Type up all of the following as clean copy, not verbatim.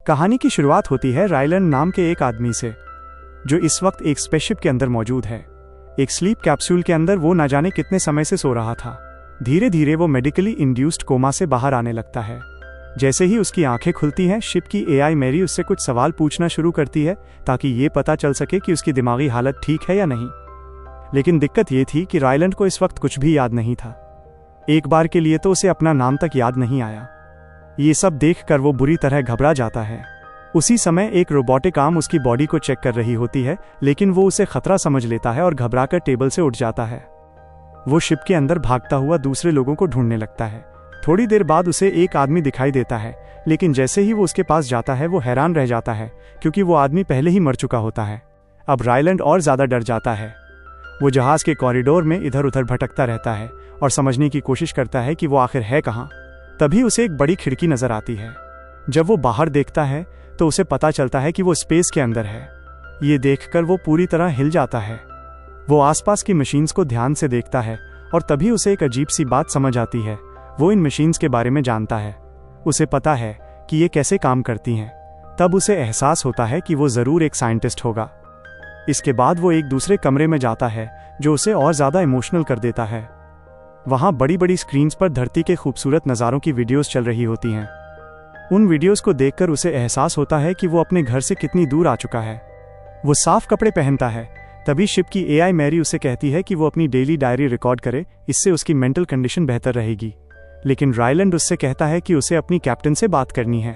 कहानी की शुरुआत होती है रायलैंड नाम के एक आदमी से, जो इस वक्त एक स्पेसशिप के अंदर मौजूद है। एक स्लीप कैप्सूल के अंदर वो न जाने कितने समय से सो रहा था। धीरे धीरे वो मेडिकली इंड्यूस्ड कोमा से बाहर आने लगता है। जैसे ही उसकी आंखें खुलती हैं, शिप की एआई मैरी उससे कुछ सवाल पूछना शुरू करती है ताकि ये पता चल सके कि उसकी दिमागी हालत ठीक है या नहीं। लेकिन दिक्कत ये थी कि रायलैंड को इस वक्त कुछ भी याद नहीं था। एक बार के लिए तो उसे अपना नाम तक याद नहीं आया। ये सब देखकर वो बुरी तरह घबरा जाता है। उसी समय एक रोबोटिक आर्म उसकी बॉडी को चेक कर रही होती है, लेकिन वो उसे खतरा समझ लेता है और घबराकर टेबल से उठ जाता है। वो शिप के अंदर भागता हुआ दूसरे लोगों को ढूंढने लगता है। थोड़ी देर बाद उसे एक आदमी दिखाई देता है, लेकिन जैसे ही वो उसके पास जाता है वो हैरान रह जाता है क्योंकि वो आदमी पहले ही मर चुका होता है। अब रायलैंड और ज्यादा डर जाता है। वो जहाज के कॉरिडोर में इधर उधर भटकता रहता है और समझने की कोशिश करता है कि वो आखिर है कहाँ। तभी उसे एक बड़ी खिड़की नजर आती है। जब वो बाहर देखता है तो उसे पता चलता है कि वो स्पेस के अंदर है। ये देखकर वो पूरी तरह हिल जाता है। वो आसपास की मशीन्स को ध्यान से देखता है और तभी उसे एक अजीब सी बात समझ आती है। वो इन मशीन्स के बारे में जानता है। उसे पता है कि ये कैसे काम करती हैं। तब उसे एहसास होता है कि वो जरूर एक साइंटिस्ट होगा। इसके बाद वो एक दूसरे कमरे में जाता है जो उसे और ज्यादा इमोशनल कर देता है। वहां बड़ी बड़ी स्क्रीन्स पर धरती के खूबसूरत नज़ारों की वीडियोस चल रही होती हैं। उन वीडियोस को देखकर उसे एहसास होता है कि वो अपने घर से कितनी दूर आ चुका है। वो साफ कपड़े पहनता है। तभी शिप की एआई मैरी उसे कहती है कि वो अपनी डेली डायरी रिकॉर्ड करे, इससे उसकी मेंटल कंडीशन बेहतर रहेगी। लेकिन रायलैंड उससे कहता है कि उसे अपनी कैप्टन से बात करनी है।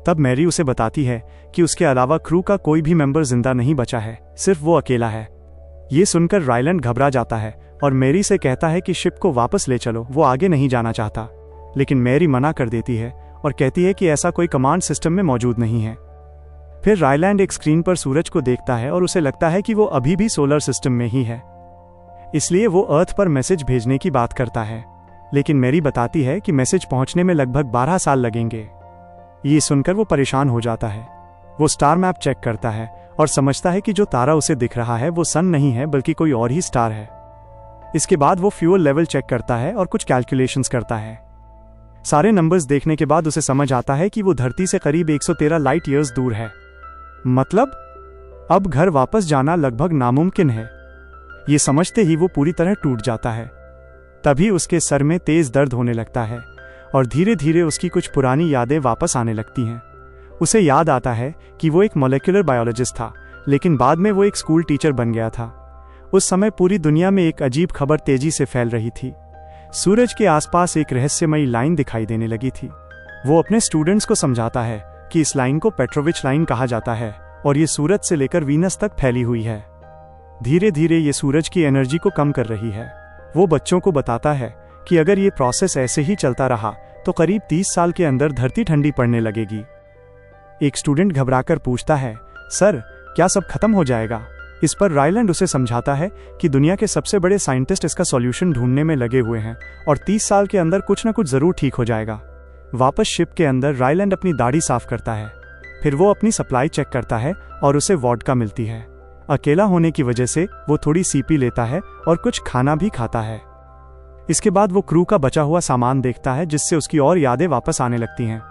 तब मैरी उसे बताती है कि उसके अलावा क्रू का कोई भी मेंबर जिंदा नहीं बचा है, सिर्फ वो अकेला है। ये सुनकर रायलैंड घबरा जाता है और मैरी से कहता है कि शिप को वापस ले चलो, वो आगे नहीं जाना चाहता। लेकिन मैरी मना कर देती है और कहती है कि ऐसा कोई कमांड सिस्टम में मौजूद नहीं है। फिर रायलैंड एक स्क्रीन पर सूरज को देखता है और उसे लगता है कि वो अभी भी सोलर सिस्टम में ही है। इसलिए वो अर्थ पर मैसेज भेजने की बात करता है। लेकिन मैरी बताती है कि मैसेज पहुंचने में लगभग 12 साल लगेंगे। ये सुनकर वो परेशान हो जाता है। वो स्टार मैप चेक करता है और समझता है कि जो तारा उसे दिख रहा है वो सन नहीं है बल्कि कोई और ही स्टार है। इसके बाद वो फ्यूल लेवल चेक करता है और कुछ कैलकुलेशंस करता है। सारे नंबर्स देखने के बाद उसे समझ आता है कि वो धरती से करीब 113 लाइट ईयर्स दूर है। मतलब अब घर वापस जाना लगभग नामुमकिन है। ये समझते ही वो पूरी तरह टूट जाता है। तभी उसके सर में तेज दर्द होने लगता है और धीरे धीरे उसकी कुछ पुरानी यादें वापस आने लगती हैं। उसे याद आता है कि वो एक मॉलिक्यूलर बायोलॉजिस्ट था, लेकिन बाद में वो एक स्कूल टीचर बन गया था। उस समय पूरी दुनिया में एक अजीब खबर तेजी से फैल रही थी। सूरज के आसपास एक रहस्यमयी लाइन दिखाई देने लगी थी। वो अपने स्टूडेंट्स को समझाता है कि इस लाइन को पेट्रोविच लाइन कहा जाता है और ये सूरज से लेकर वीनस तक फैली हुई है। धीरे धीरे ये सूरज की एनर्जी को कम कर रही है। वो बच्चों को बताता है कि अगर ये प्रोसेस ऐसे ही चलता रहा तो करीब 30 साल के अंदर धरती ठंडी पड़ने लगेगी। एक स्टूडेंट घबराकर पूछता है, सर क्या सब खत्म हो जाएगा? इस पर रायलैंड उसे समझाता है कि दुनिया के सबसे बड़े साइंटिस्ट इसका सॉल्यूशन ढूंढने में लगे हुए हैं और 30 साल के अंदर कुछ न कुछ जरूर ठीक हो जाएगा। वापस शिप के अंदर रायलैंड अपनी दाढ़ी साफ करता है। फिर वो अपनी सप्लाई चेक करता है और उसे वोडका मिलती है। अकेला होने की वजह से वो थोड़ी सीपी लेता है और कुछ खाना भी खाता है। इसके बाद वो क्रू का बचा हुआ सामान देखता है, जिससे उसकी और यादें वापस आने लगती हैं।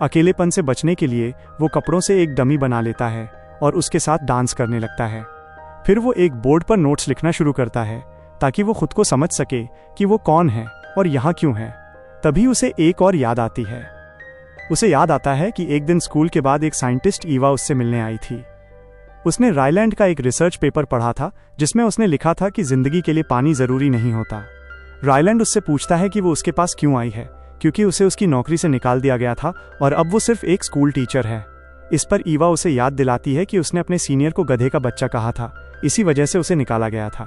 अकेलेपन से बचने के लिए वो कपड़ों से एक डमी बना लेता है और उसके साथ डांस करने लगता है। फिर वो एक बोर्ड पर नोट्स लिखना शुरू करता है ताकि वो खुद को समझ सके कि वो कौन है और यहाँ क्यों है। तभी उसे एक और याद आती है। उसे याद आता है कि एक दिन स्कूल के बाद एक साइंटिस्ट ईवा उससे मिलने आई थी। उसने रायलैंड का एक रिसर्च पेपर पढ़ा था जिसमें उसने लिखा था कि जिंदगी के लिए पानी जरूरी नहीं होता। रायलैंड उससे पूछता है कि वो उसके पास क्यों आई है, क्योंकि उसे उसकी नौकरी से निकाल दिया गया था और अब वो सिर्फ एक स्कूल टीचर है। इस पर ईवा उसे याद दिलाती है कि उसने अपने सीनियर को गधे का बच्चा कहा था, इसी वजह से उसे निकाला गया था।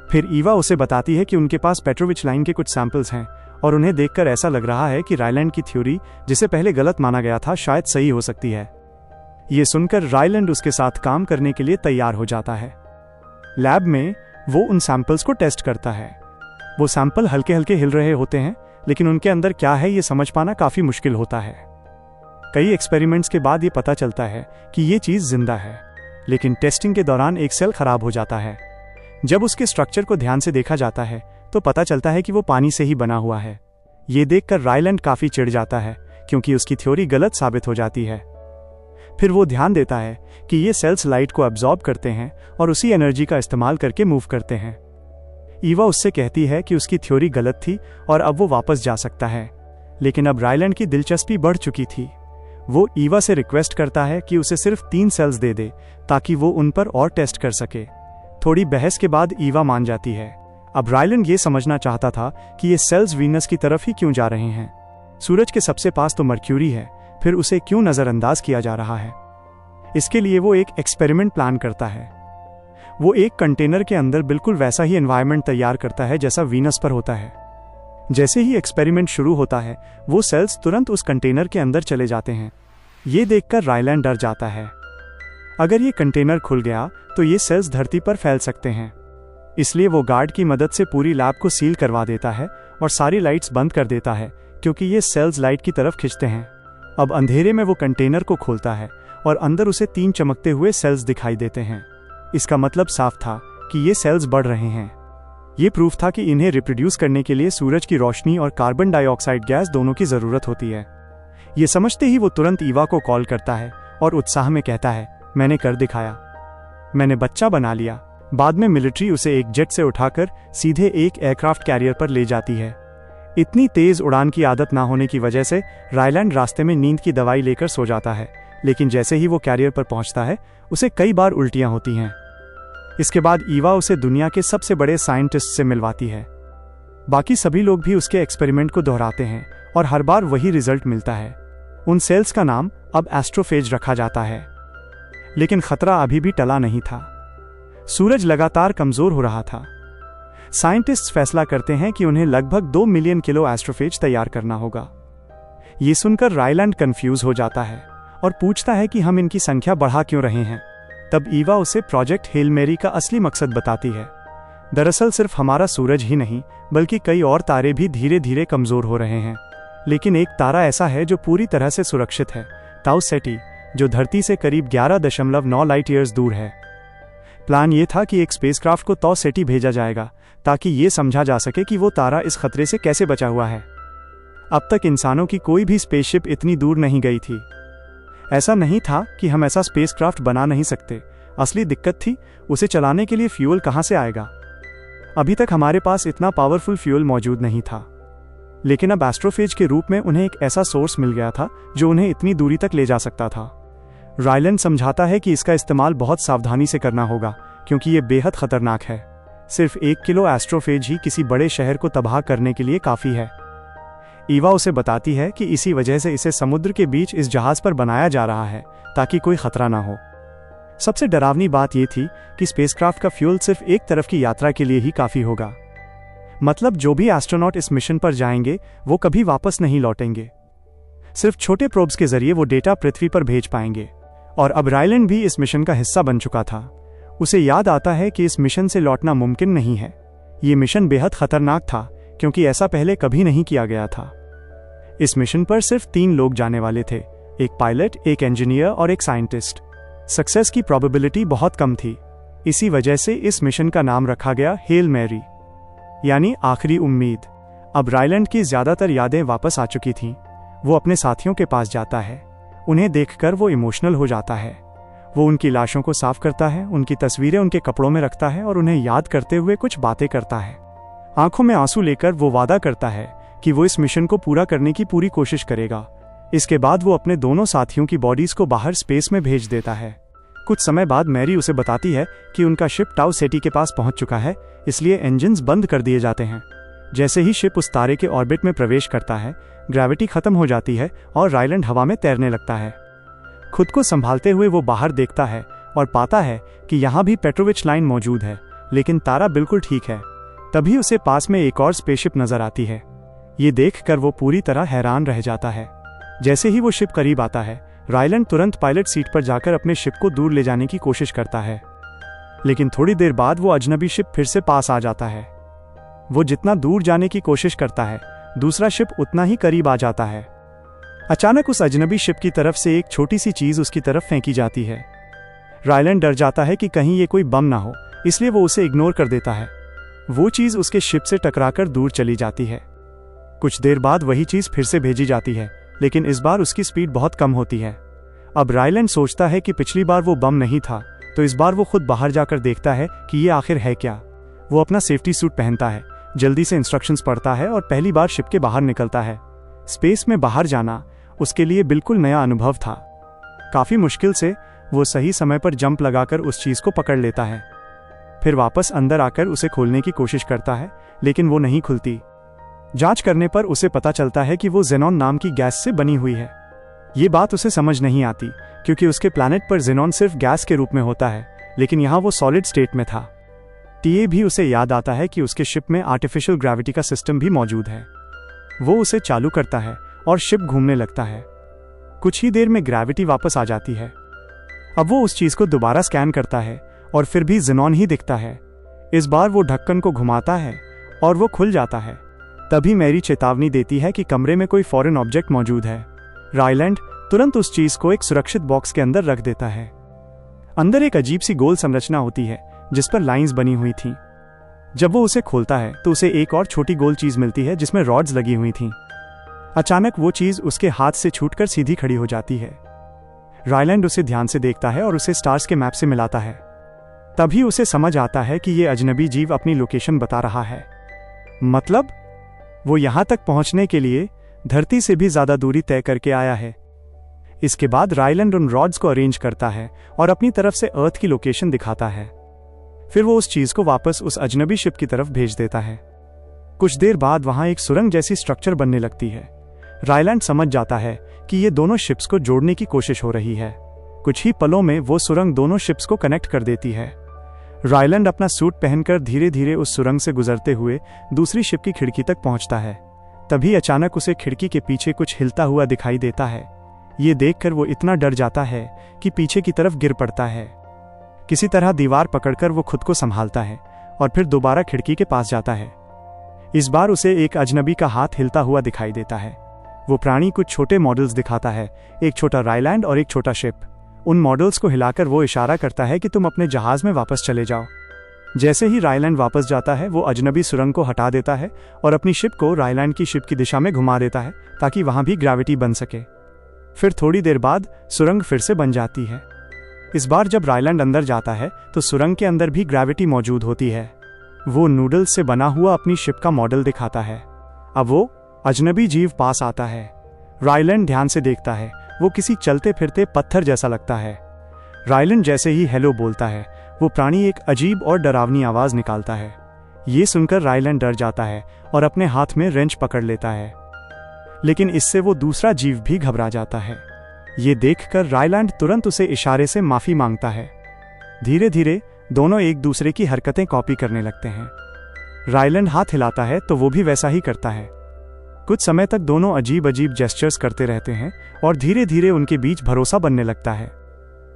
फिर ईवा उसे बताती है कि उनके पास पेट्रोविच लाइन के कुछ सैंपल्स हैं और उन्हें देखकर ऐसा लग रहा है कि रायलैंड की थ्योरी, जिसे पहले गलत माना गया था, शायद सही हो सकती है। ये सुनकर रायलैंड उसके साथ काम करने के लिए तैयार हो जाता है। लैब में वो उन सैंपल्स को टेस्ट करता है। वो सैंपल हल्के हल्के हिल रहे होते हैं, लेकिन उनके अंदर क्या है ये समझ पाना काफी मुश्किल होता है। कई एक्सपेरिमेंट्स के बाद ये पता चलता है कि ये चीज जिंदा है, लेकिन टेस्टिंग के दौरान एक सेल खराब हो जाता है। जब उसके स्ट्रक्चर को ध्यान से देखा जाता है तो पता चलता है कि वो पानी से ही बना हुआ है। ये देखकर रायलैंड काफी चिढ़ जाता है क्योंकि उसकी थ्योरी गलत साबित हो जाती है। फिर वो ध्यान देता है कि ये सेल्स लाइट को अब्जॉर्ब करते हैं और उसी एनर्जी का इस्तेमाल करके मूव करते हैं। ईवा उससे कहती है कि उसकी थ्योरी गलत थी और अब वो वापस जा सकता है, लेकिन अब रायलैंड की दिलचस्पी बढ़ चुकी थी। वो ईवा से रिक्वेस्ट करता है कि उसे सिर्फ 3 सेल्स दे दे ताकि वो उन पर और टेस्ट कर सके। थोड़ी बहस के बाद ईवा मान जाती है। अब रायलैंड ये समझना चाहता था कि ये सेल्स वीनस की तरफ ही क्यों जा रहे हैं। सूरज के सबसे पास तो मर्क्यूरी है, फिर उसे क्यों नजरअंदाज किया जा रहा है। इसके लिए वो एक एक्सपेरिमेंट प्लान करता है। वो एक कंटेनर के अंदर बिल्कुल वैसा ही एनवायरनमेंट तैयार करता है जैसा वीनस पर होता है। जैसे ही एक्सपेरिमेंट शुरू होता है, वो सेल्स तुरंत उस कंटेनर के अंदर चले जाते हैं। ये देखकर रायलैंड डर जाता है। अगर ये कंटेनर खुल गया तो ये सेल्स धरती पर फैल सकते हैं। इसलिए वो गार्ड की मदद से पूरी लैब को सील करवा देता है और सारी लाइट्स बंद कर देता है, क्योंकि ये सेल्स लाइट की तरफ खींचते हैं। अब अंधेरे में वो कंटेनर को खोलता है और अंदर उसे 3 चमकते हुए सेल्स दिखाई देते हैं। इसका मतलब साफ था कि ये सेल्स बढ़ रहे हैं। ये प्रूफ था कि इन्हें रिप्रोड्यूस करने के लिए सूरज की रोशनी और कार्बन डाइऑक्साइड गैस दोनों की जरूरत होती है। ये समझते ही वो तुरंत ईवा को कॉल करता है और उत्साह में कहता है, मैंने कर दिखाया, मैंने बच्चा बना लिया। बाद में मिलिट्री उसे एक जेट से उठाकर सीधे एक एयरक्राफ्ट कैरियर पर ले जाती है। इतनी तेज उड़ान की आदत ना होने की वजह से रायलैंड रास्ते में नींद की दवाई लेकर सो जाता है, लेकिन जैसे ही वो कैरियर पर पहुंचता है उसे कई बार उल्टियां होती हैं। इसके बाद ईवा उसे दुनिया के सबसे बड़े साइंटिस्ट से मिलवाती है। बाकी सभी लोग भी उसके एक्सपेरिमेंट को दोहराते हैं और हर बार वही रिजल्ट मिलता है। उन सेल्स का नाम अब एस्ट्रोफेज रखा जाता है। लेकिन खतरा अभी भी टला नहीं था। सूरज लगातार कमजोर हो रहा था। साइंटिस्ट्स फैसला करते हैं कि उन्हें लगभग 2 मिलियन किलो एस्ट्रोफेज तैयार करना होगा। ये सुनकर रायलैंड कंफ्यूज हो जाता है और पूछता है कि हम इनकी संख्या बढ़ा क्यों रहे हैं। तब ईवा उसे प्रोजेक्ट हेल मैरी का असली मकसद बताती है। दरअसल सिर्फ हमारा सूरज ही नहीं, बल्कि कई और तारे भी धीरे धीरे कमजोर हो रहे हैं। लेकिन एक तारा ऐसा है जो पूरी तरह से सुरक्षित है, ताउ सेटी, जो धरती से करीब 11.9 लाइट ईयर्स दूर है। प्लान ये था कि एक स्पेसक्राफ्ट को ताउ सेटी भेजा जाएगा ताकि ये समझा जा सके कि वो तारा इस खतरे से कैसे बचा हुआ है। अब तक इंसानों की कोई भी स्पेसशिप इतनी दूर नहीं गई थी। ऐसा नहीं था कि हम ऐसा स्पेसक्राफ्ट बना नहीं सकते। असली दिक्कत थी उसे चलाने के लिए फ्यूल कहां से आएगा। अभी तक हमारे पास इतना पावरफुल फ्यूल मौजूद नहीं था, लेकिन अब एस्ट्रोफेज के रूप में उन्हें एक ऐसा सोर्स मिल गया था जो उन्हें इतनी दूरी तक ले जा सकता था। रायलैंड समझाता है कि इसका इस्तेमाल बहुत सावधानी से करना होगा, क्योंकि ये बेहद खतरनाक है। सिर्फ 1 किलो एस्ट्रोफेज ही किसी बड़े शहर को तबाह करने के लिए काफी है। ईवा उसे बताती है कि इसी वजह से इसे समुद्र के बीच इस जहाज पर बनाया जा रहा है ताकि कोई खतरा ना हो। सबसे डरावनी बात यह थी कि स्पेसक्राफ्ट का फ्यूल सिर्फ एक तरफ की यात्रा के लिए ही काफी होगा। मतलब जो भी एस्ट्रोनॉट इस मिशन पर जाएंगे वो कभी वापस नहीं लौटेंगे। सिर्फ छोटे प्रोब्स के जरिए वो डेटा पृथ्वी पर भेज पाएंगे। और अब रायलैंड भी इस मिशन का हिस्सा बन चुका था। उसे याद आता है कि इस मिशन से लौटना मुमकिन नहीं है। ये मिशन बेहद खतरनाक था, क्योंकि ऐसा पहले कभी नहीं किया गया था। इस मिशन पर सिर्फ 3 लोग जाने वाले थे, एक पायलट, एक इंजीनियर और एक साइंटिस्ट। सक्सेस की प्रोबेबिलिटी बहुत कम थी। इसी वजह से इस मिशन का नाम रखा गया हेल मैरी, यानी आखिरी उम्मीद। अब रायलैंड की ज्यादातर यादें वापस आ चुकी थीं। वो अपने साथियों के पास जाता है। उन्हें देखकर वो इमोशनल हो जाता है। वो उनकी लाशों को साफ करता है, उनकी तस्वीरें उनके कपड़ों में रखता है और उन्हें याद करते हुए कुछ बातें करता है। आंखों में आंसू लेकर वो वादा करता है कि वो इस मिशन को पूरा करने की पूरी कोशिश करेगा। इसके बाद वो अपने दोनों साथियों की बॉडीज को बाहर स्पेस में भेज देता है। कुछ समय बाद मैरी उसे बताती है कि उनका शिप ताउ सेटी के पास पहुंच चुका है, इसलिए इंजन्स बंद कर दिए जाते हैं। जैसे ही शिप उस तारे के ऑर्बिट में प्रवेश करता है, ग्रेविटी खत्म हो जाती है और रायलैंड हवा में तैरने लगता है। खुद को संभालते हुए वो बाहर देखता है और पाता है कि यहाँ भी पेट्रोविच लाइन मौजूद है, लेकिन तारा बिल्कुल ठीक है। तभी उसे पास में एक और स्पेसशिप नजर आती है। ये देखकर वो पूरी तरह हैरान रह जाता है। जैसे ही वो शिप करीब आता है, रायलैंड तुरंत पायलट सीट पर जाकर अपने शिप को दूर ले जाने की कोशिश करता है। लेकिन थोड़ी देर बाद वो अजनबी शिप फिर से पास आ जाता है। वो जितना दूर जाने की कोशिश करता है, दूसरा शिप उतना ही करीब आ जाता है। अचानक उस अजनबी शिप की तरफ से एक छोटी सी चीज उसकी तरफ फेंकी जाती है। रायलैंड डर जाता है कि कहीं ये कोई बम ना हो, इसलिए वो उसे इग्नोर कर देता है। वो चीज उसके शिप से टकराकर दूर चली जाती है। कुछ देर बाद वही चीज फिर से भेजी जाती है, लेकिन इस बार उसकी स्पीड बहुत कम होती है। अब रायलैंड सोचता है कि पिछली बार वो बम नहीं था, तो इस बार वो खुद बाहर जाकर देखता है कि ये आखिर है क्या। वो अपना सेफ्टी सूट पहनता है, जल्दी से इंस्ट्रक्शंस पढ़ता है और पहली बार शिप के बाहर निकलता है। स्पेस में बाहर जाना उसके लिए बिल्कुल नया अनुभव था। काफी मुश्किल से वो सही समय पर जंप लगाकर उस चीज को पकड़ लेता है। फिर वापस अंदर आकर उसे खोलने की कोशिश करता है, लेकिन वो नहीं खुलती। जांच करने पर उसे पता चलता है कि वो जेनॉन नाम की गैस से बनी हुई है। ये बात उसे समझ नहीं आती, क्योंकि उसके प्लैनेट पर जेनॉन सिर्फ गैस के रूप में होता है, लेकिन यहाँ वो सॉलिड स्टेट में था। टीए भी उसे याद आता है कि उसके शिप में आर्टिफिशियल ग्रेविटी का सिस्टम भी मौजूद है। वो उसे चालू करता है और शिप घूमने लगता है। कुछ ही देर में ग्रेविटी वापस आ जाती है। अब वो उस चीज को दोबारा स्कैन करता है और फिर भी जेनॉन ही दिखता है। इस बार वो ढक्कन को घुमाता है और वो खुल जाता है। तभी मैरी चेतावनी देती है कि कमरे में कोई फॉरेन ऑब्जेक्ट मौजूद है। रायलैंड तुरंत उस चीज को एक सुरक्षित बॉक्स के अंदर रख देता है। अंदर एक अजीब सी गोल संरचना होती है जिस पर लाइंस बनी हुई थीं। जब वो उसे खोलता है तो उसे एक और छोटी गोल चीज मिलती है जिसमें रॉड्स लगी हुई थीं। अचानक वो चीज उसके हाथ से छूटकर सीधी खड़ी हो जाती है। रायलैंड उसे ध्यान से देखता है और उसे स्टार्स के मैप से मिलाता है। तभी उसे समझ आता है कि ये अजनबी जीव अपनी लोकेशन बता रहा है। मतलब वो यहां तक पहुंचने के लिए धरती से भी ज्यादा दूरी तय करके आया है। इसके बाद रायलैंड उन रॉड्स को अरेंज करता है और अपनी तरफ से अर्थ की लोकेशन दिखाता है। फिर वो उस चीज को वापस उस अजनबी शिप की तरफ भेज देता है। कुछ देर बाद वहां एक सुरंग जैसी स्ट्रक्चर बनने लगती है। रायलैंड समझ जाता है कि ये दोनों शिप्स को जोड़ने की कोशिश हो रही है। कुछ ही पलों में वो सुरंग दोनों शिप्स को कनेक्ट कर देती है। रायलैंड अपना सूट पहनकर धीरे धीरे उस सुरंग से गुजरते हुए दूसरी शिप की खिड़की तक पहुंचता है। तभी अचानक उसे खिड़की के पीछे कुछ हिलता हुआ दिखाई देता है। ये देखकर वो इतना डर जाता है कि पीछे की तरफ गिर पड़ता है। किसी तरह दीवार पकड़कर वो खुद को संभालता है और फिर दोबारा खिड़की के पास जाता है। इस बार उसे एक अजनबी का हाथ हिलता हुआ दिखाई देता है। वो प्राणी कुछ छोटे मॉडल्स दिखाता है, एक छोटा रायलैंड और एक छोटा शिप। उन मॉडल्स को हिलाकर वो इशारा करता है कि तुम अपने जहाज में वापस चले जाओ। जैसे ही रायलैंड वापस जाता है वो अजनबी सुरंग को हटा देता है और अपनी शिप को रायलैंड की शिप की दिशा में घुमा देता है ताकि वहां भी ग्रेविटी बन सके। फिर थोड़ी देर बाद सुरंग फिर से बन जाती है। इस बार जब रायलैंड अंदर जाता है तो सुरंग के अंदर भी ग्रेविटी मौजूद होती है। वो नूडल्स से बना हुआ अपनी शिप का मॉडल दिखाता है। अब वो अजनबी जीव पास आता है। रायलैंड ध्यान से देखता है। वो किसी चलते फिरते पत्थर जैसा लगता है। रायलैंड जैसे ही हेलो बोलता है वो प्राणी एक अजीब और डरावनी आवाज निकालता है। ये सुनकर रायलैंड डर जाता है और अपने हाथ में रेंच पकड़ लेता है, लेकिन इससे वो दूसरा जीव भी घबरा जाता है। ये देखकर रायलैंड तुरंत उसे इशारे से माफी मांगता है। धीरे धीरे दोनों एक दूसरे की हरकतें कॉपी करने लगते हैं। रायलैंड हाथ हिलाता है तो वो भी वैसा ही करता है। कुछ समय तक दोनों अजीब अजीब जेस्चर्स करते रहते हैं और धीरे धीरे उनके बीच भरोसा बनने लगता है।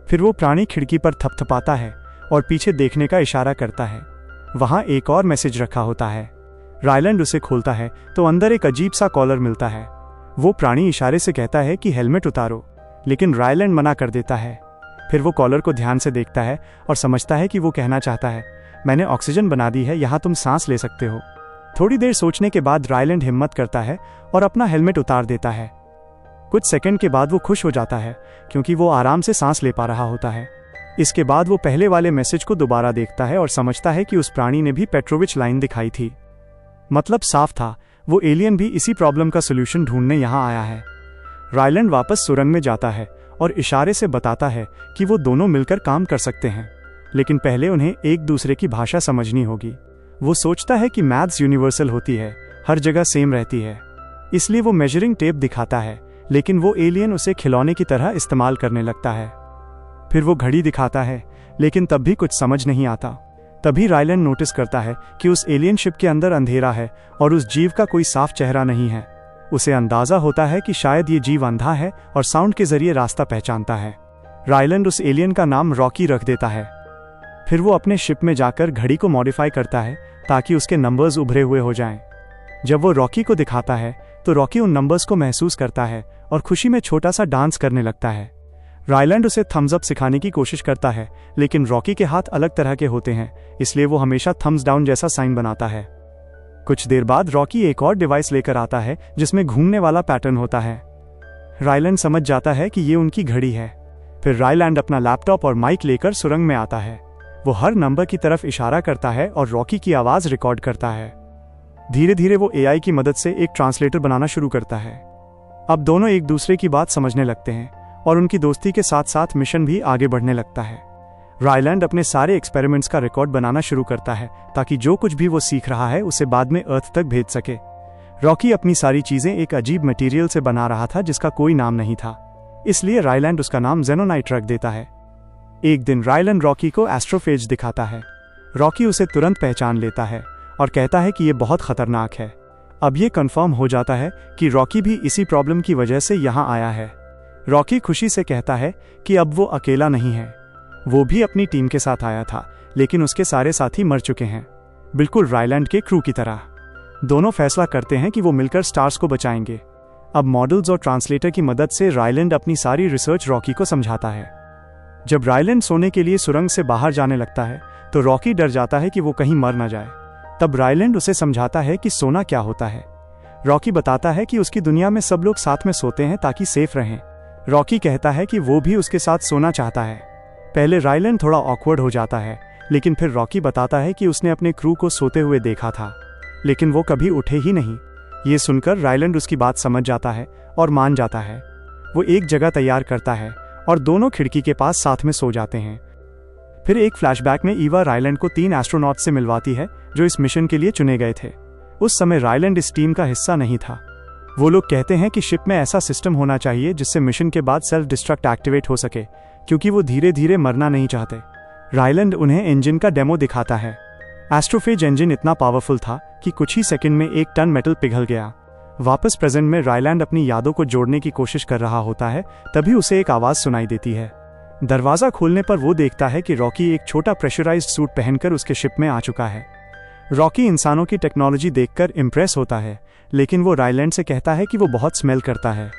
फिर वो प्राणी खिड़की पर थपथपाता है और पीछे देखने का इशारा करता है। वहां एक और मैसेज रखा होता है। रायलैंड उसे खोलता है तो अंदर एक अजीब सा कॉलर मिलता है। वो प्राणी इशारे से कहता है कि हेलमेट उतारो, लेकिन रायलैंड मना कर देता है। फिर वो कॉलर को ध्यान से देखता है और समझता है कि वो कहना चाहता है, मैंने ऑक्सीजन बना दी है, यहाँ तुम सांस ले सकते हो। थोड़ी देर सोचने के बाद रायलैंड हिम्मत करता है और अपना हेलमेट उतार देता है। कुछ सेकंड के बाद वो खुश हो जाता है क्योंकि वो आराम से सांस ले पा रहा होता है। इसके बाद वो पहले वाले मैसेज को दोबारा देखता है और समझता है कि उस प्राणी ने भी पेट्रोविच लाइन दिखाई थी। मतलब साफ था, वो एलियन भी इसी प्रॉब्लम का सोल्यूशन ढूंढने यहाँ आया है। रायलैंड वापस सुरंग में जाता है और इशारे से बताता है कि वो दोनों मिलकर काम कर सकते हैं, लेकिन पहले उन्हें एक दूसरे की भाषा समझनी होगी। वो सोचता है कि मैथ्स यूनिवर्सल होती है, हर जगह सेम रहती है, इसलिए वो मेजरिंग टेप दिखाता है, लेकिन वो एलियन उसे खिलौने की तरह इस्तेमाल करने लगता है। फिर वो घड़ी दिखाता है, लेकिन तब भी कुछ समझ नहीं आता। तभी रायलैंड नोटिस करता है कि उस एलियन शिप के अंदर अंधेरा है और उस जीव का कोई साफ चेहरा नहीं है। उसे अंदाजा होता है कि शायद ये जीव अंधा है और साउंड के जरिए रास्ता पहचानता है। रायलैंड उस एलियन का नाम रॉकी रख देता है। फिर वो अपने शिप में जाकर घड़ी को मॉडिफाई करता है ताकि उसके नंबर्स उभरे हुए हो जाएं। जब वो रॉकी को दिखाता है तो रॉकी उन नंबर्स को महसूस करता है और खुशी में छोटा सा डांस करने लगता है। रायलैंड उसे थम्स अप सिखाने की कोशिश करता है, लेकिन रॉकी के हाथ अलग तरह के होते हैं, इसलिए वो हमेशा थम्स डाउन जैसा साइन बनाता है। कुछ देर बाद रॉकी एक और डिवाइस लेकर आता है जिसमें घूमने वाला पैटर्न होता है। रायलैंड समझ जाता है कि ये उनकी घड़ी है। फिर रायलैंड अपना लैपटॉप और माइक लेकर सुरंग में आता है। वो हर नंबर की तरफ इशारा करता है और रॉकी की आवाज रिकॉर्ड करता है। धीरे धीरे वो एआई की मदद से एक ट्रांसलेटर बनाना शुरू करता है। अब दोनों एक दूसरे की बात समझने लगते हैं और उनकी दोस्ती के साथ साथ मिशन भी आगे बढ़ने लगता है। रायलैंड अपने सारे एक्सपेरिमेंट्स का रिकॉर्ड बनाना शुरू करता है ताकि जो कुछ भी वो सीख रहा है उसे बाद में अर्थ तक भेज सके। रॉकी अपनी सारी चीजें एक अजीब मटेरियल से बना रहा था जिसका कोई नाम नहीं था, इसलिए रायलैंड उसका नाम जेनोनाइट रख देता है। एक दिन रायलैंड रॉकी को एस्ट्रोफेज दिखाता है। रॉकी उसे तुरंत पहचान लेता है और कहता है कि ये बहुत खतरनाक है। अब ये कंफर्म हो जाता है कि रॉकी भी इसी प्रॉब्लम की वजह से यहाँ आया है। रॉकी खुशी से कहता है कि अब वो अकेला नहीं है। वो भी अपनी टीम के साथ आया था, लेकिन उसके सारे साथी मर चुके हैं, बिल्कुल रायलैंड के क्रू की तरह। दोनों फैसला करते हैं कि वो मिलकर स्टार्स को बचाएंगे। अब मॉडल्स और ट्रांसलेटर की मदद से रायलैंड अपनी सारी रिसर्च रॉकी को समझाता है। जब रायलैंड सोने के लिए सुरंग से बाहर जाने लगता है तो रॉकी डर जाता है कि वो कहीं मर न जाए। तब रायलैंड उसे समझाता है कि सोना क्या होता है। रॉकी बताता है कि उसकी दुनिया में सब लोग साथ में सोते हैं ताकि सेफ रहें। रॉकी कहता है कि वो भी उसके साथ सोना चाहता है। पहले रायलैंड थोड़ा ऑकवर्ड हो जाता है, लेकिन फिर रॉकी बताता है कि उसने अपने क्रू को सोते हुए देखा था, लेकिन वो कभी उठे ही नहीं। ये सुनकर रायलैंड उसकी बात समझ जाता है और मान जाता है। वो एक जगह तैयार करता है और दोनों खिड़की के पास साथ में सो जाते हैं। फिर एक फ्लैशबैक में ईवा रायलैंड को 3 एस्ट्रोनॉट से मिलवाती है जो इस मिशन के लिए चुने गए थे। उस समय रायलैंड इस टीम का हिस्सा नहीं था। वो लोग कहते हैं कि शिप में ऐसा सिस्टम होना चाहिए जिससे मिशन के बाद सेल्फ डिस्ट्रक्ट एक्टिवेट हो सके, क्योंकि वो धीरे धीरे मरना नहीं चाहते। रायलैंड उन्हें इंजन का डेमो दिखाता है। एस्ट्रोफेज इंजन इतना पावरफुल था कि कुछ ही सेकंड में 1 टन मेटल पिघल गया। वापस प्रेजेंट में रायलैंड अपनी यादों को जोड़ने की कोशिश कर रहा होता है, तभी उसे एक आवाज सुनाई देती है। दरवाजा खोलने पर वो देखता है कि रॉकी एक छोटा प्रेशराइज्ड सूट पहनकर उसके शिप में आ चुका है। रॉकी इंसानों की टेक्नोलॉजी देखकर इम्प्रेस होता है, लेकिन वो रायलैंड से कहता है कि वो बहुत स्मेल करता है।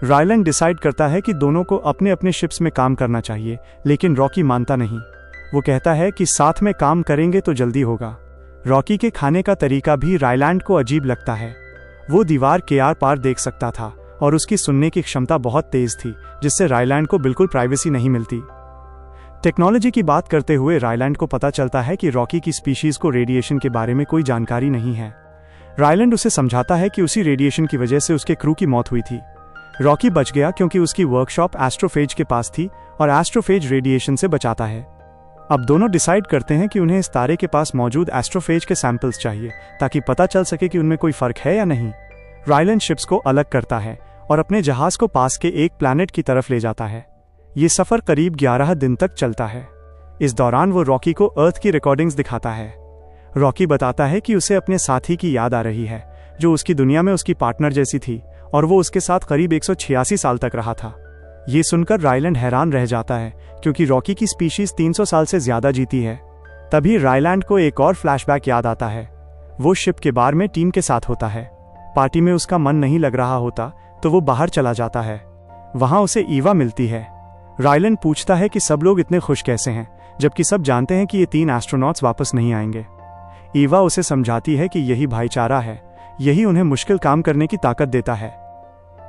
रायलैंड डिसाइड करता है कि दोनों को अपने अपने शिप्स में काम करना चाहिए, लेकिन रॉकी मानता नहीं। वो कहता है कि साथ में काम करेंगे तो जल्दी होगा। रॉकी के खाने का तरीका भी रायलैंड को अजीब लगता है। वो दीवार के आर पार देख सकता था और उसकी सुनने की क्षमता बहुत तेज थी, जिससे रायलैंड को बिल्कुल प्राइवेसी नहीं मिलती। टेक्नोलॉजी की बात करते हुए रायलैंड को पता चलता है कि रॉकी की स्पीशीज को रेडिएशन के बारे में कोई जानकारी नहीं है। रायलैंड उसे समझाता है कि उसी रेडिएशन की वजह से उसके क्रू की मौत हुई थी। रॉकी बच गया क्योंकि उसकी वर्कशॉप एस्ट्रोफेज के पास थी और एस्ट्रोफेज रेडिएशन से बचाता है। अब दोनों डिसाइड करते हैं कि उन्हें इस तारे के पास मौजूद एस्ट्रोफेज के सैंपल्स चाहिए ताकि पता चल सके कि उनमें कोई फर्क है या नहीं। रायलैंड शिप्स को अलग करता है और अपने जहाज को पास के एक प्लैनेट की तरफ ले जाता है। ये सफर करीब 11 दिन तक चलता है। इस दौरान वो रॉकी को अर्थ की रिकॉर्डिंग्स दिखाता है। रॉकी बताता है कि उसे अपने साथी की याद आ रही है जो उसकी दुनिया में उसकी पार्टनर जैसी थी और वो उसके साथ करीब 186 साल तक रहा था। ये सुनकर रायलैंड हैरान रह जाता है क्योंकि रॉकी की स्पीशीज 300 साल से ज्यादा जीती है। तभी रायलैंड को एक और फ्लैशबैक याद आता है। वो शिप के बार में टीम के साथ होता है। पार्टी में उसका मन नहीं लग रहा होता तो वो बाहर चला जाता है। वहां उसे ईवा मिलती है। रायलैंड पूछता है कि सब लोग इतने खुश कैसे हैं, जबकि सब जानते हैं कि ये 3 एस्ट्रोनॉट्स वापस नहीं आएंगे। ईवा उसे समझाती है कि यही भाईचारा है, यही उन्हें मुश्किल काम करने की ताकत देता है।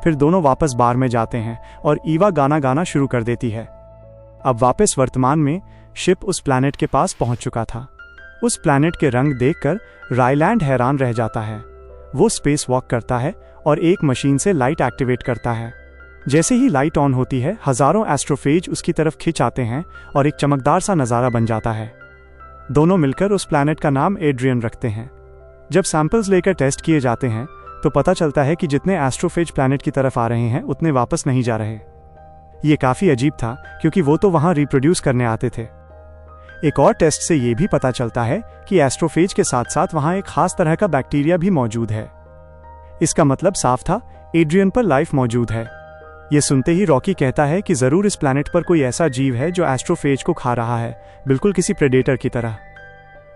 फिर दोनों वापस बार में जाते हैं और ईवा गाना गाना शुरू कर देती है। अब वापस वर्तमान में शिप उस प्लैनेट के पास पहुंच चुका था। उस प्लैनेट के रंग देखकर रायलैंड हैरान रह जाता है। वो स्पेस वॉक करता है और एक मशीन से लाइट एक्टिवेट करता है। जैसे ही लाइट ऑन होती है, हजारों एस्ट्रोफेज उसकी तरफ खिंच आते हैं और एक चमकदार सा नज़ारा बन जाता है। दोनों मिलकर उस प्लैनेट का नाम एड्रियन रखते हैं। जब सैंपल्स लेकर टेस्ट किए जाते हैं तो पता चलता है कि जितने एस्ट्रोफेज प्लैनेट की तरफ आ रहे हैं उतने वापस नहीं जा रहे। ये काफी अजीब था क्योंकि वो तो वहां रिप्रोड्यूस करने आते थे। एक और टेस्ट से ये भी पता चलता है कि एस्ट्रोफेज के साथ साथ वहां एक खास तरह का बैक्टीरिया भी मौजूद है। इसका मतलब साफ था, एड्रियन पर लाइफ मौजूद है। ये सुनते ही रॉकी कहता है कि जरूर इस प्लैनेट पर कोई ऐसा जीव है जो एस्ट्रोफेज को खा रहा है, बिल्कुल किसी प्रेडेटर की तरह।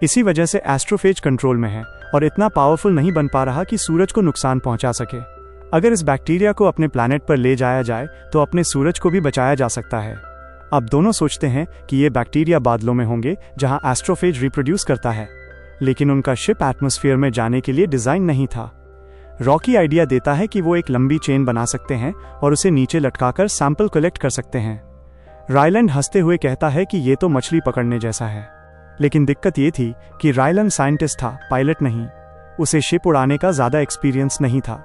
इसी वजह से एस्ट्रोफेज कंट्रोल में है और इतना पावरफुल नहीं बन पा रहा कि सूरज को नुकसान पहुंचा सके। अगर इस बैक्टीरिया को अपने प्लैनेट पर ले जाया जाए तो अपने सूरज को भी बचाया जा सकता है। अब दोनों सोचते हैं कि ये बैक्टीरिया बादलों में होंगे जहां एस्ट्रोफेज रिप्रोड्यूस करता है, लेकिन उनका शिप एटमॉस्फेयर में जाने के लिए डिजाइन नहीं था। रॉकी आइडिया देता है कि वो एक लंबी चेन बना सकते हैं और उसे नीचे लटकाकर सैंपल कलेक्ट कर सकते हैं। रायलैंड हंसते हुए कहता है कि ये तो मछली पकड़ने जैसा है। लेकिन दिक्कत ये थी कि रायलैंड साइंटिस्ट था, पायलट नहीं। उसे शिप उड़ाने का ज़्यादा एक्सपीरियंस नहीं था,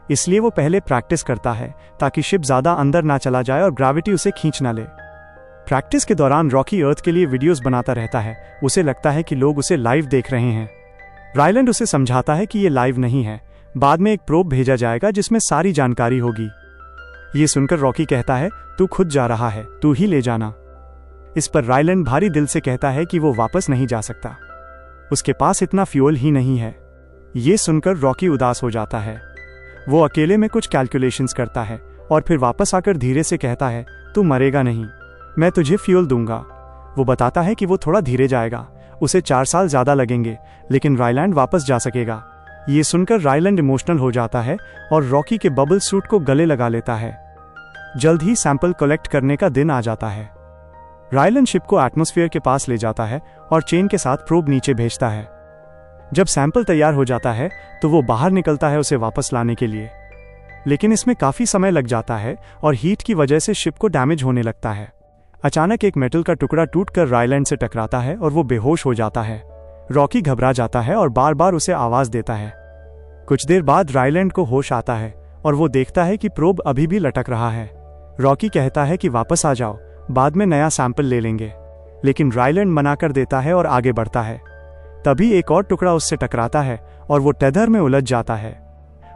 इसलिए वो पहले प्रैक्टिस करता है ताकि शिप ज़्यादा अंदर ना चला जाए और ग्रेविटी उसे खींच ना ले। प्रैक्टिस के दौरान रॉकी अर्थ के लिए वीडियोस बनाता रहता है। उसे लगता है कि लोग उसे लाइव देख रहे हैं। रायलैंड उसे समझाता है कि ये लाइव नहीं है, बाद में एक प्रोब भेजा जाएगा जिसमें सारी जानकारी होगी। ये सुनकर रॉकी कहता है, तू खुद जा रहा है, तू ही ले जाना। इस पर रायलैंड भारी दिल से कहता है कि वो वापस नहीं जा सकता, उसके पास इतना फ्यूल ही नहीं है। ये सुनकर रॉकी उदास हो जाता है। वो अकेले में कुछ कैलकुलेशंस करता है और फिर वापस आकर धीरे से कहता है, तू मरेगा नहीं, मैं तुझे फ्यूल दूंगा। वो बताता है कि वो थोड़ा धीरे जाएगा, उसे 4 साल ज़्यादा लगेंगे, लेकिन रायलैंड वापस जा सकेगा। ये सुनकर रायलैंड इमोशनल हो जाता है और रॉकी के बबल सूट को गले लगा लेता है। जल्द ही सैंपल कलेक्ट करने का दिन आ जाता है। रायलैंड शिप को एटमॉस्फेयर के पास ले जाता है और चेन के साथ प्रोब नीचे भेजता है। जब सैंपल तैयार हो जाता है तो वो बाहर निकलता है उसे वापस लाने के लिए, लेकिन इसमें काफ़ी समय लग जाता है और हीट की वजह से शिप को डैमेज होने लगता है। अचानक एक मेटल का टुकड़ा टूटकर रायलैंड से टकराता है और वो बेहोश हो जाता है। रॉकी घबरा जाता है और बार बार उसे आवाज़ देता है। कुछ देर बाद रायलैंड को होश आता है और वो देखता है कि प्रोब अभी भी लटक रहा है। रॉकी कहता है कि वापस आ जाओ, बाद में नया सैंपल ले लेंगे, लेकिन रायलैंड मना कर देता है और आगे बढ़ता है। तभी एक और टुकड़ा उससे टकराता है और वो टेदर में उलझ जाता है।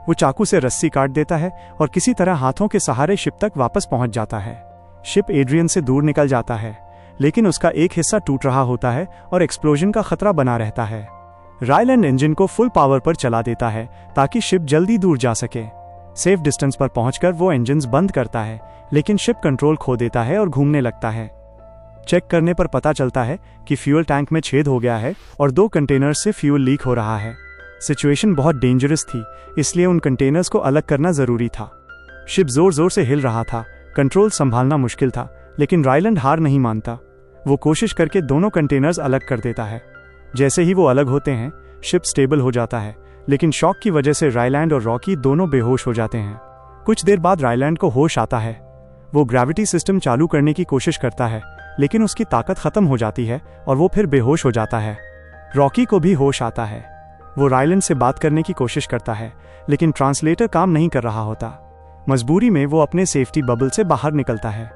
वो चाकू से रस्सी काट देता है और किसी तरह हाथों के सहारे शिप तक वापस पहुंच जाता है। शिप एड्रियन से दूर निकल जाता है, लेकिन उसका एक हिस्सा टूट रहा होता है और एक्सप्लोजन का खतरा बना रहता है। रायलैंड इंजन को फुल पावर पर चला देता है ताकि शिप जल्दी दूर जा सके। सेफ डिस्टेंस पर पहुंचकर वो इंजन्स बंद करता है, लेकिन शिप कंट्रोल खो देता है और घूमने लगता है। चेक करने पर पता चलता है कि फ्यूल टैंक में छेद हो गया है और 2 कंटेनर्स से फ्यूल लीक हो रहा है। सिचुएशन बहुत डेंजरस थी, इसलिए उन कंटेनर्स को अलग करना जरूरी था। शिप जोर जोर से हिल रहा था, कंट्रोल संभालना मुश्किल था, लेकिन रायलैंड हार नहीं मानता। वो कोशिश करके दोनों कंटेनर्स अलग कर देता है। जैसे ही वो अलग होते हैं, शिप स्टेबल हो जाता है, लेकिन शॉक की वजह से रायलैंड और रॉकी दोनों बेहोश हो जाते हैं। कुछ देर बाद रायलैंड को होश आता है। वो ग्रेविटी सिस्टम चालू करने की कोशिश करता है, लेकिन उसकी ताकत खत्म हो जाती है और वो फिर बेहोश हो जाता है। रॉकी को भी होश आता है। वो रायलैंड से बात करने की कोशिश करता है, लेकिन ट्रांसलेटर काम नहीं कर रहा होता। मजबूरी में वो अपने सेफ्टी बबल से बाहर निकलता है।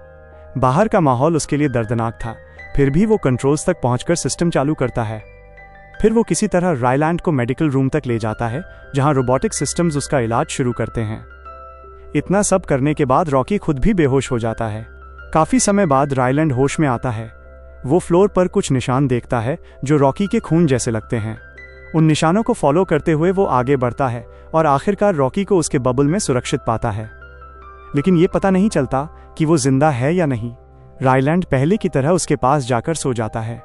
बाहर का माहौल उसके लिए दर्दनाक था, फिर भी वो कंट्रोल्स तक पहुंचकर सिस्टम चालू करता है। फिर वो किसी तरह रायलैंड को मेडिकल रूम तक ले जाता है, जहां रोबोटिक सिस्टम्स उसका इलाज शुरू करते हैं। इतना सब करने के बाद रॉकी खुद भी बेहोश हो जाता है। काफी समय बाद रायलैंड होश में आता है। वो फ्लोर पर कुछ निशान देखता है जो रॉकी के खून जैसे लगते हैं। उन निशानों को फॉलो करते हुए वो आगे बढ़ता है और आखिरकार रॉकी को उसके बबल में सुरक्षित पाता है, लेकिन ये पता नहीं चलता कि वो जिंदा है या नहीं। रायलैंड पहले की तरह उसके पास जाकर सो जाता है।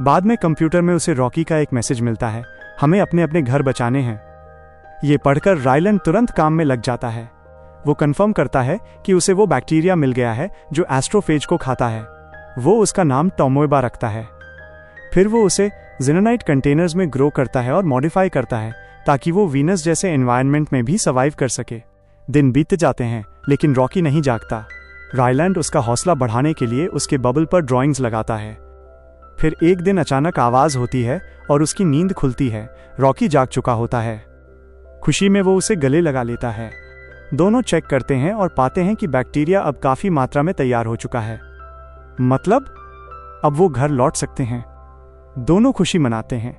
बाद में कंप्यूटर में उसे रॉकी का एक मैसेज मिलता है, हमें अपने अपने घर बचाने हैं। ये पढ़कर रायलैंड तुरंत काम में लग जाता है। वो कंफर्म करता है कि उसे वो बैक्टीरिया मिल गया है जो एस्ट्रोफेज को खाता है। वो उसका नाम टॉमोएबा रखता है। फिर वो उसे ज़ेनानाइट कंटेनर्स में ग्रो करता है और मॉडिफाई करता है ताकि वो वीनस जैसे एनवायरनमेंट में भी सर्वाइव कर सके। दिन बीत जाते हैं, लेकिन रॉकी नहीं जागता। रायलैंड उसका हौसला बढ़ाने के लिए उसके बबल पर ड्राइंग्स लगाता है। फिर एक दिन अचानक आवाज़ होती है और उसकी नींद खुलती है। रॉकी जाग चुका होता है। खुशी में वो उसे गले लगा लेता है। दोनों चेक करते हैं और पाते हैं कि बैक्टीरिया अब काफ़ी मात्रा में तैयार हो चुका है, मतलब अब वो घर लौट सकते हैं। दोनों खुशी मनाते हैं।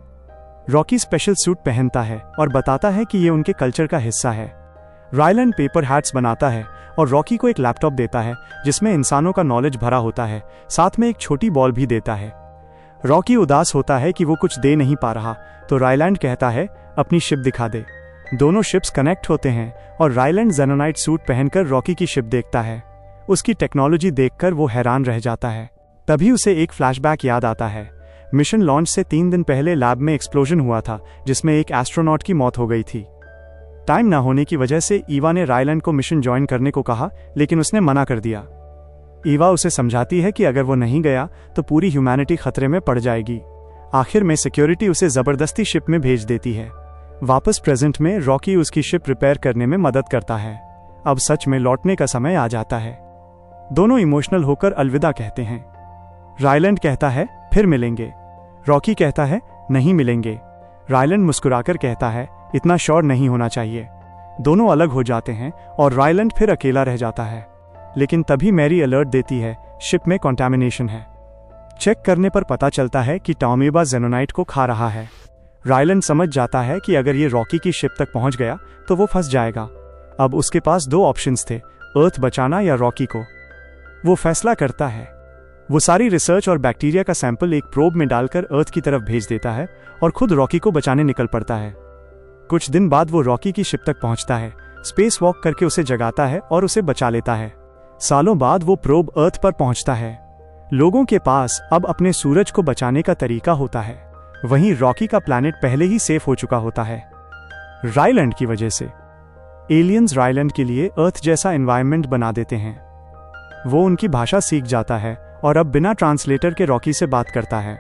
रॉकी स्पेशल सूट पहनता है और बताता है कि ये उनके कल्चर का हिस्सा है। रायलैंड पेपर हैट्स बनाता है और रॉकी को एक लैपटॉप देता है जिसमें इंसानों का नॉलेज भरा होता है, साथ में एक छोटी बॉल भी देता है। रॉकी उदास होता है कि वो कुछ दे नहीं पा रहा, तो रायलैंड कहता है अपनी शिप दिखा दे। दोनों शिप्स कनेक्ट होते हैं और रायलैंड ज़ेनानाइट सूट पहनकर रॉकी की शिप देखता है। उसकी टेक्नोलॉजी देखकर वो हैरान रह जाता है। तभी उसे एक फ्लैशबैक याद आता है। मिशन लॉन्च से 3 दिन पहले लैब में एक्सप्लोजन हुआ था जिसमें एक एस्ट्रोनॉट की मौत हो गई थी। टाइम ना होने की वजह से ईवा ने रायलैंड को मिशन ज्वाइन करने को कहा, लेकिन उसने मना कर दिया। ईवा उसे समझाती है कि अगर वो नहीं गया तो पूरी ह्यूमैनिटी खतरे में पड़ जाएगी। आखिर में सिक्योरिटी उसे जबरदस्ती शिप में भेज देती है। वापस प्रेजेंट में रॉकी उसकी शिप रिपेयर करने में मदद करता है। अब सच में लौटने का समय आ जाता है। दोनों इमोशनल होकर अलविदा कहते हैं। रायलैंड कहता है फिर मिलेंगे। रॉकी कहता है नहीं मिलेंगे। रायलैंड मुस्कुराकर कहता है इतना श्योर नहीं होना चाहिए। दोनों अलग हो जाते हैं और रायलैंड फिर अकेला रह जाता है। लेकिन तभी मैरी अलर्ट देती है शिप में कंटामिनेशन है। चेक करने पर पता चलता है कि टॉमेबा जेनोनाइट को खा रहा है। रायलैंड समझ जाता है कि अगर ये रॉकी की शिप तक पहुंच गया तो वो फंस जाएगा। अब उसके पास दो ऑप्शंस थे, अर्थ बचाना या रॉकी को। वो फैसला करता है। वो सारी रिसर्च और बैक्टीरिया का सैंपल एक प्रोब में डालकर अर्थ की तरफ भेज देता है और खुद रॉकी को बचाने निकल पड़ता है। कुछ दिन बाद वो रॉकी की शिप तक पहुंचता है, स्पेस वॉक करके उसे जगाता है और उसे बचा लेता है। सालों बाद वो प्रोब अर्थ पर पहुंचता है। लोगों के पास अब अपने सूरज को बचाने का तरीका होता है। वहीं रॉकी का प्लैनेट पहले ही सेफ हो चुका होता है। रायलैंड की वजह से एलियंस रायलैंड के लिए अर्थ जैसा एनवायरनमेंट बना देते हैं। वो उनकी भाषा सीख जाता है और अब बिना ट्रांसलेटर के रॉकी से बात करता है।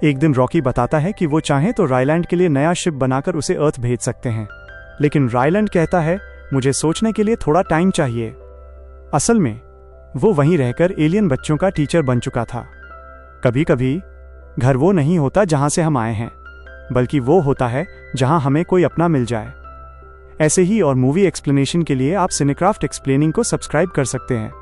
एक दिन रॉकी बताता है कि वो चाहे तो रायलैंड के लिए नया शिप बनाकर उसे अर्थ भेज सकते हैं, लेकिन रायलैंड कहता है मुझे सोचने के लिए थोड़ा टाइम चाहिए। असल में वो वहीं रहकर एलियन बच्चों का टीचर बन चुका था। कभी कभी घर वो नहीं होता जहां से हम आए हैं, बल्कि वो होता है जहां हमें कोई अपना मिल जाए। ऐसे ही और मूवी एक्सप्लेनेशन के लिए आप सिनेक्राफ्ट एक्सप्लेनिंग को सब्सक्राइब कर सकते हैं।